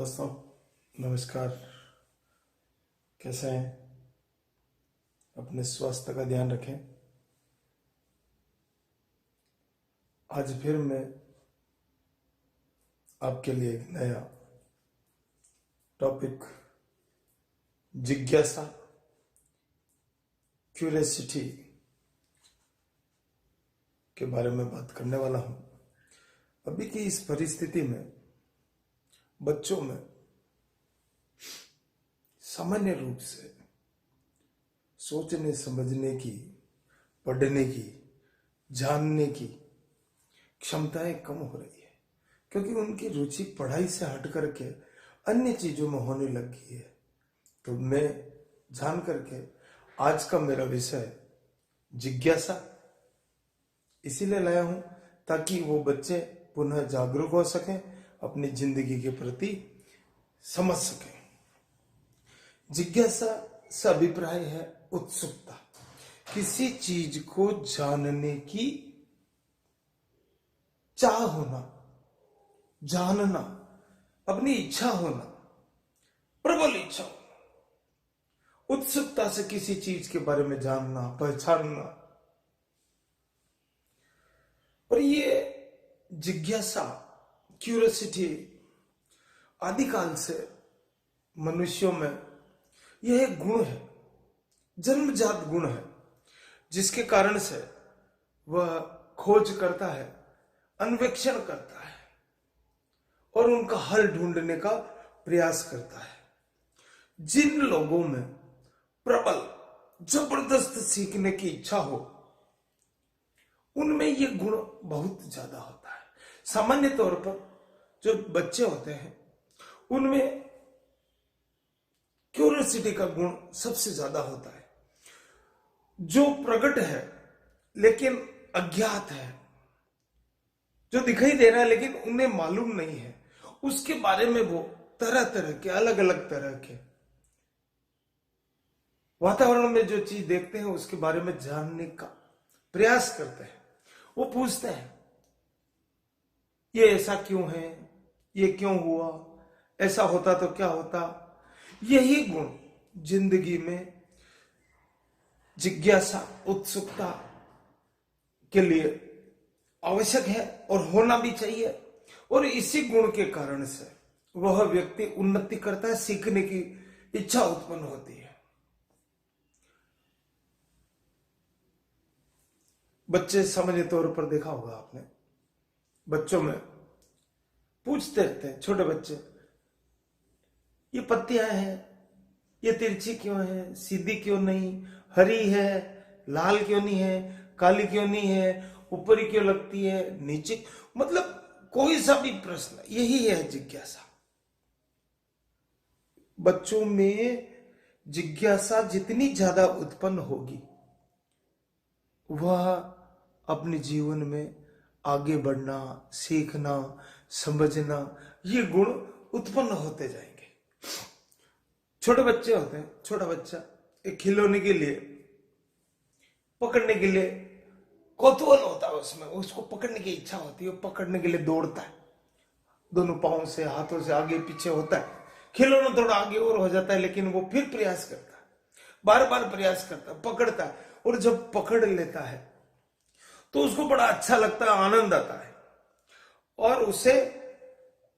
दोस्तों, नमस्कार। कैसे हैं? अपने स्वास्थ्य का ध्यान रखें। आज फिर मैं आपके लिए एक नया टॉपिक, जिज्ञासा, क्यूरियोसिटी के बारे में बात करने वाला हूं। अभी की इस परिस्थिति में बच्चों में सामान्य रूप से सोचने समझने की, पढ़ने की, जानने की क्षमताएं कम हो रही है, क्योंकि उनकी रुचि पढ़ाई से हट करके अन्य चीजों में होने लग गई है। तो मैं जान करके आज का मेरा विषय जिज्ञासा इसीलिए लाया हूं ताकि वो बच्चे पुनः जागरूक हो सकें, अपनी जिंदगी के प्रति समझ सकें। जिज्ञासा से अभिप्राय है उत्सुकता, किसी चीज को जानने की चाह होना, जानना, अपनी इच्छा होना, प्रबल इच्छा होना, उत्सुकता से किसी चीज के बारे में जानना, पहचानना। और ये जिज्ञासा, क्यूरियोसिटी आदिकाल से मनुष्यों में यह एक गुण है, जन्मजात गुण है, जिसके कारण से वह खोज करता है, अन्वेषण करता है और उनका हल ढूंढने का प्रयास करता है। जिन लोगों में प्रबल, जबरदस्त सीखने की इच्छा हो, उनमें यह गुण बहुत ज्यादा होता है। सामान्य तौर पर जो बच्चे होते हैं उनमें क्यूरियोसिटी का गुण सबसे ज्यादा होता है। जो प्रकट है लेकिन अज्ञात है, जो दिखाई दे रहा है लेकिन उन्हें मालूम नहीं है, उसके बारे में वो तरह तरह के, अलग अलग तरह के वातावरण में जो चीज देखते हैं उसके बारे में जानने का प्रयास करते हैं। वो पूछते हैं, ये ऐसा क्यों है, ये क्यों हुआ, ऐसा होता तो क्या होता। यही गुण जिंदगी में जिज्ञासा, उत्सुकता के लिए आवश्यक है और होना भी चाहिए। और इसी गुण के कारण से वह व्यक्ति उन्नति करता है, सीखने की इच्छा उत्पन्न होती है। बच्चे सामान्य तौर पर देखा होगा आपने, बच्चों में पूछते रहते हैं, छोटे बच्चे, ये पत्तियां हैं, ये तिरछी क्यों है, सीधी क्यों नहीं, हरी है, लाल क्यों नहीं है, काली क्यों नहीं है, ऊपर ही क्यों लगती है, नीचे, मतलब कोई सा भी प्रश्न, यही है जिज्ञासा। बच्चों में जिज्ञासा जितनी ज्यादा उत्पन्न होगी, वह अपने जीवन में आगे बढ़ना, सीखना, समझना, ये गुण उत्पन्न होते जाएंगे। छोटे बच्चे होते हैं, छोटा बच्चा एक खिलौने के लिए, पकड़ने के लिए कौतूहल होता है, उसमें उसको पकड़ने की इच्छा होती है, पकड़ने के लिए दौड़ता है, दोनों पांव से, हाथों से आगे पीछे होता है। खिलौना थोड़ा आगे और हो जाता है, लेकिन वो फिर प्रयास करता है, बार बार प्रयास करता है, पकड़ता है, और जब पकड़ लेता है तो उसको बड़ा अच्छा लगता है, आनंद आता है और उसे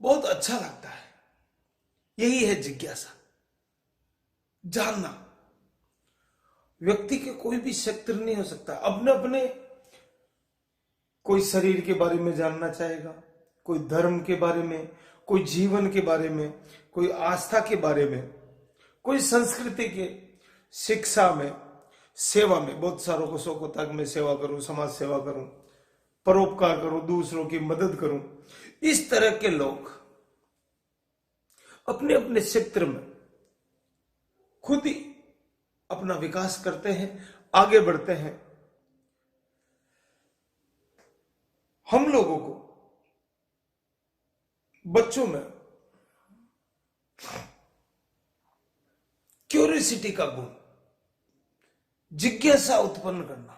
बहुत अच्छा लगता है। यही है जिज्ञासा, जानना। व्यक्ति के कोई भी क्षेत्र नहीं हो सकता, अपने अपने, कोई शरीर के बारे में जानना चाहेगा, कोई धर्म के बारे में, कोई जीवन के बारे में, कोई आस्था के बारे में, कोई संस्कृति के, शिक्षा में, सेवा में। बहुत सारों को शौक होता है कि मैं सेवा करूं, समाज सेवा करूं, परोपकार करूं, दूसरों की मदद करूं। इस तरह के लोग अपने अपने क्षेत्र में खुद ही अपना विकास करते हैं, आगे बढ़ते हैं। हम लोगों को बच्चों में क्यूरियोसिटी का गुण, जिज्ञासा उत्पन्न करना,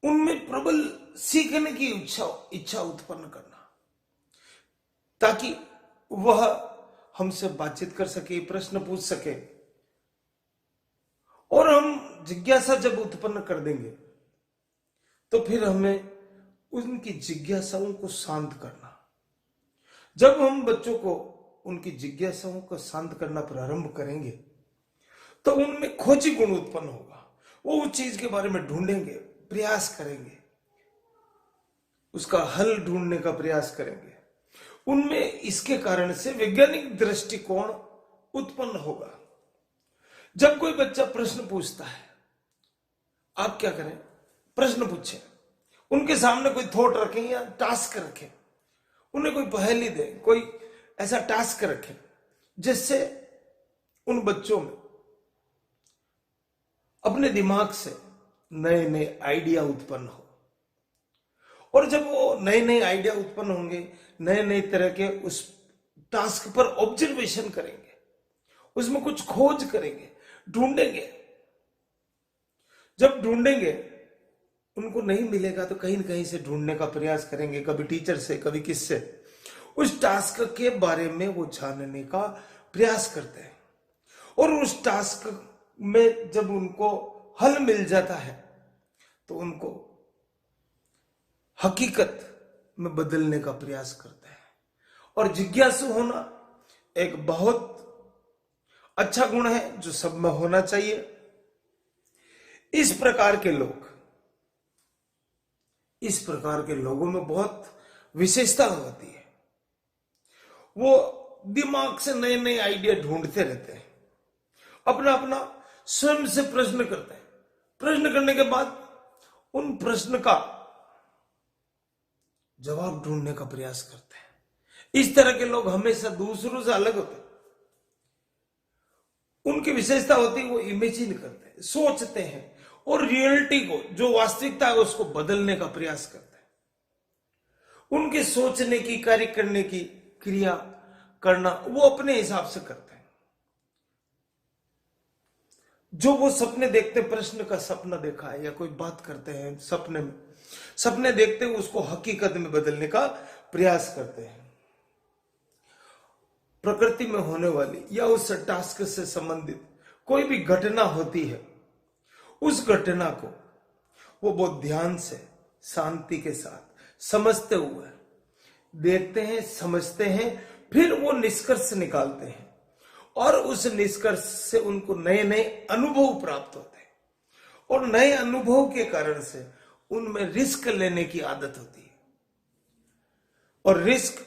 उनमें प्रबल सीखने की इच्छा उत्पन्न करना, ताकि वह हमसे बातचीत कर सके, प्रश्न पूछ सके। और हम जिज्ञासा जब उत्पन्न कर देंगे तो फिर हमें उनकी जिज्ञासाओं को शांत करना। जब हम बच्चों को उनकी जिज्ञासाओं को शांत करना प्रारंभ करेंगे तो उनमें खोजी गुण उत्पन्न होगा। वो उस चीज के बारे में ढूंढेंगे, प्रयास करेंगे, उसका हल ढूंढने का प्रयास करेंगे। उनमें इसके कारण से वैज्ञानिक दृष्टिकोण उत्पन्न होगा। जब कोई बच्चा प्रश्न पूछता है, आप क्या करें? प्रश्न पूछें, उनके सामने कोई थॉट रखें या टास्क रखें, उन्हें कोई पहेली दें, कोई ऐसा टास्क रखें जिससे उन बच्चों में अपने दिमाग से नए नए आइडिया उत्पन्न हो। और जब वो नए नए आइडिया उत्पन्न होंगे, नए नए तरह के उस टास्क पर ऑब्जर्वेशन करेंगे, उसमें कुछ खोज करेंगे, ढूंढेंगे। जब ढूंढेंगे, उनको नहीं मिलेगा तो कहीं न कहीं से ढूंढने का प्रयास करेंगे, कभी टीचर से, कभी किससे। उस टास्क के बारे में वो जानने का प्रयास करते हैं और उस टास्क में जब उनको हल मिल जाता है तो उनको हकीकत में बदलने का प्रयास करते हैं। और जिज्ञासु होना एक बहुत अच्छा गुण है जो सब में होना चाहिए। इस प्रकार के लोगों में बहुत विशेषता होती है। वो दिमाग से नए नए आइडिया ढूंढते रहते हैं, अपना अपना स्वयं से प्रश्न करते हैं। प्रश्न करने के बाद उन प्रश्न का जवाब ढूंढने का प्रयास करते हैं। इस तरह के लोग हमेशा दूसरों से अलग होते हैं। उनकी विशेषता होती है, वो इमेजिन करते हैं, सोचते हैं और रियलिटी को, जो वास्तविकता है, उसको बदलने का प्रयास करते हैं। उनके सोचने की, कार्य करने की, क्रिया करना वो अपने हिसाब से करते हैं। जो वो सपने देखते, प्रश्न का सपना देखा है या कोई बात करते हैं सपने में, सपने देखते हैं, उसको हकीकत में बदलने का प्रयास करते हैं। प्रकृति में होने वाली या उस टास्क से संबंधित कोई भी घटना होती है, उस घटना को वो बहुत ध्यान से, शांति के साथ समझते हुए देखते हैं, समझते हैं, फिर वो निष्कर्ष निकालते हैं और उस निष्कर्ष से उनको नए नए अनुभव प्राप्त होते हैं। और नए अनुभव के कारण से उनमें रिस्क लेने की आदत होती है और रिस्क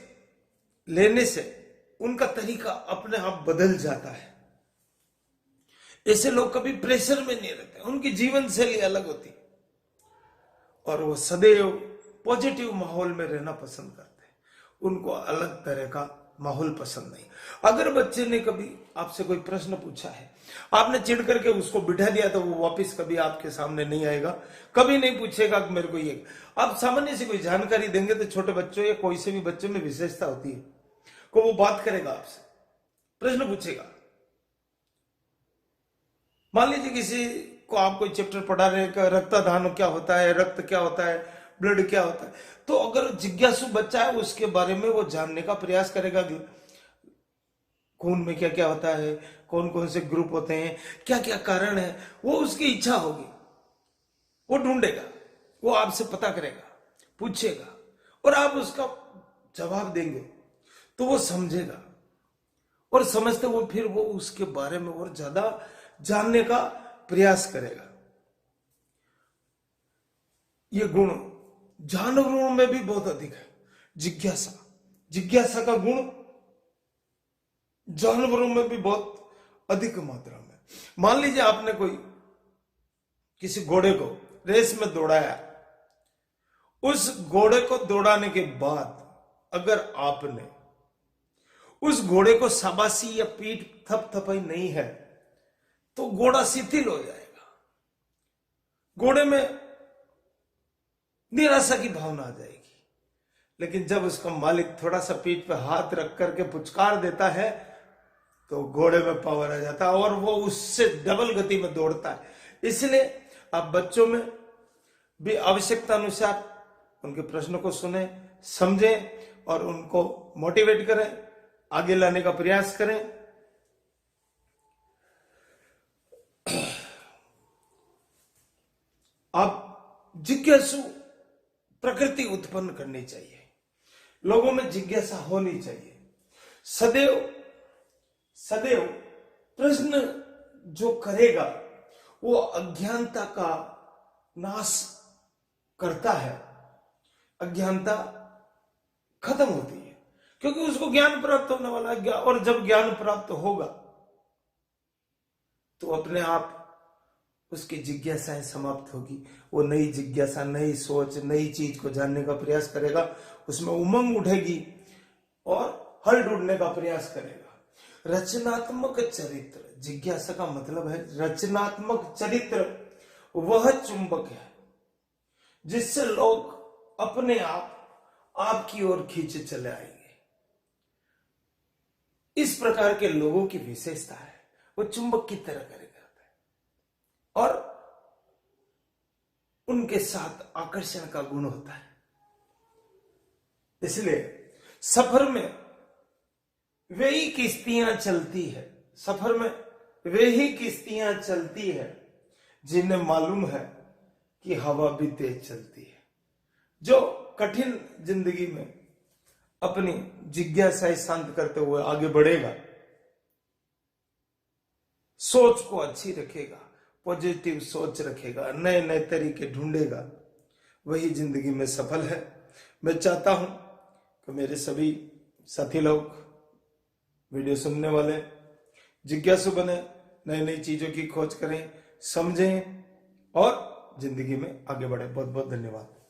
लेने से उनका तरीका अपने आप बदल जाता है। ऐसे लोग कभी प्रेशर में नहीं रहते, उनकी जीवन शैली अलग होती है और वो सदैव पॉजिटिव माहौल में रहना पसंद करते हैं। उनको अलग तरह का माहौल पसंद नहीं। अगर बच्चे ने कभी आपसे कोई प्रश्न पूछा है, आपने चिढ़ करके उसको बिठा दिया, तो वो वापस कभी आपके सामने नहीं आएगा, कभी नहीं पूछेगा कि मेरे को ये। आप सामान्य से कोई जानकारी देंगे तो छोटे बच्चों या कोई से भी बच्चों में विशेषता होती है को वो बात करेगा आपसे, प्रश्न पूछेगा। मान लीजिए किसी को आप कोई चैप्टर पढ़ा रहे हैं, रक्तदान क्या होता है, रक्त क्या होता है, ब्लड क्या होता है, तो अगर जिज्ञासु बच्चा है उसके बारे में वो जानने का प्रयास करेगा कि खून में क्या क्या होता है, कौन कौन से ग्रुप होते हैं, क्या क्या कारण है, वो उसकी इच्छा होगी, वो ढूंढेगा, वो आपसे पता करेगा, पूछेगा और आप उसका जवाब देंगे तो वो समझेगा और समझते हुए फिर वो उसके बारे में और ज्यादा जानने का प्रयास करेगा। ये गुण जानवरों में भी बहुत अधिक है। जिज्ञासा का गुण जानवरों में भी बहुत अधिक मात्रा में। मान लीजिए आपने कोई किसी घोड़े को रेस में दौड़ाया, उस घोड़े को दौड़ाने के बाद अगर आपने उस घोड़े को शाबाशी या पीठ थपथपाई नहीं है तो घोड़ा शिथिल हो जाएगा, घोड़े में निराशा की भावना आ जाएगी। लेकिन जब उसका मालिक थोड़ा सा पीठ पे हाथ रख करके पुचकार देता है तो घोड़े में पावर आ जाता है और वो उससे डबल गति में दौड़ता है। इसलिए आप बच्चों में भी आवश्यकता अनुसार उनके प्रश्नों को सुने, समझें और उनको मोटिवेट करें, आगे लाने का प्रयास करें। आप जिज्ञासु प्रकृति उत्पन्न करनी चाहिए, लोगों में जिज्ञासा होनी चाहिए। सदैव सदैव प्रश्न जो करेगा वो अज्ञानता का नाश करता है, अज्ञानता खत्म होती है, क्योंकि उसको ज्ञान प्राप्त होने वाला है। और जब ज्ञान प्राप्त होगा तो अपने आप उसकी जिज्ञासाएं समाप्त होगी। वो नई जिज्ञासा, नई सोच, नई चीज को जानने का प्रयास करेगा, उसमें उमंग उठेगी और हल ढूंढने का प्रयास करेगा। रचनात्मक चरित्र, जिज्ञासा का मतलब है रचनात्मक चरित्र। वह चुंबक है जिससे लोग अपने आप आपकी ओर खींचे चले आएंगे। इस प्रकार के लोगों की विशेषता है, वो चुंबक की तरह करेगा और उनके साथ आकर्षण का गुण होता है। इसलिए सफर में वे ही किश्तियां चलती है, सफर में वे ही किश्तियां चलती है जिन्हें मालूम है कि हवा भी तेज चलती है। जो कठिन जिंदगी में अपनी जिज्ञासाएं शांत करते हुए आगे बढ़ेगा, सोच को अच्छी रखेगा, पॉजिटिव सोच रखेगा, नए नए तरीके ढूंढेगा, वही जिंदगी में सफल है। मैं चाहता हूं कि मेरे सभी साथी लोग, वीडियो सुनने वाले जिज्ञासु बने, नई नई चीजों की खोज करें, समझें और जिंदगी में आगे बढ़े। बहुत बहुत धन्यवाद।